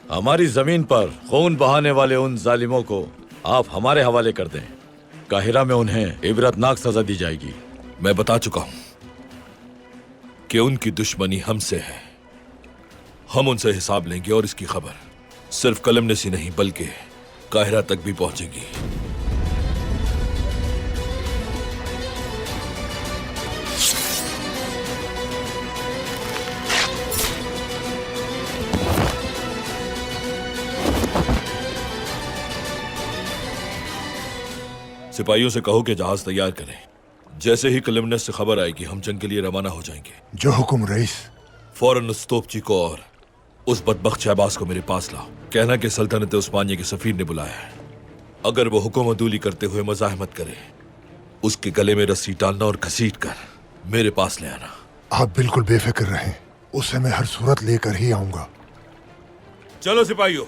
हमारी जमीन पर खून बहाने वाले उन जालिमों को आप हमारे हवाले कर दें। काहिरा में उन्हें इबरतनाक सजा दी जाएगी। मैं बता चुका हूं कि उनकी दुश्मनी हमसे है। हम उनसे हिसाब लेंगे और इसकी खबर सिर्फ कलमनसी नहीं बल्कि काहिरा तक भी पहुंचेगी। सिपाहियों से कहो कि जहाज तैयार करें। जैसे ही कलमनस से खबर आएगी हम जंग के लिए रवाना हो जाएंगे। जो हुक्म रईस। फौरन उस तोपची को और उस बदबख्त शहबाज को मेरे पास लाओ। कहना कि सल्तनत उस्मानिया के सफीर ने बुलाया है। अगर वो हुक्म अदूली करते हुए मज़ाहमत करे, उसके गले में रस्सी डालना और घसीट कर मेरे पास ले आना। आप बिल्कुल बेफिक्र रहें, उसे मैं हर सूरत लेकर ही आऊंगा। चलो सिपाहियों।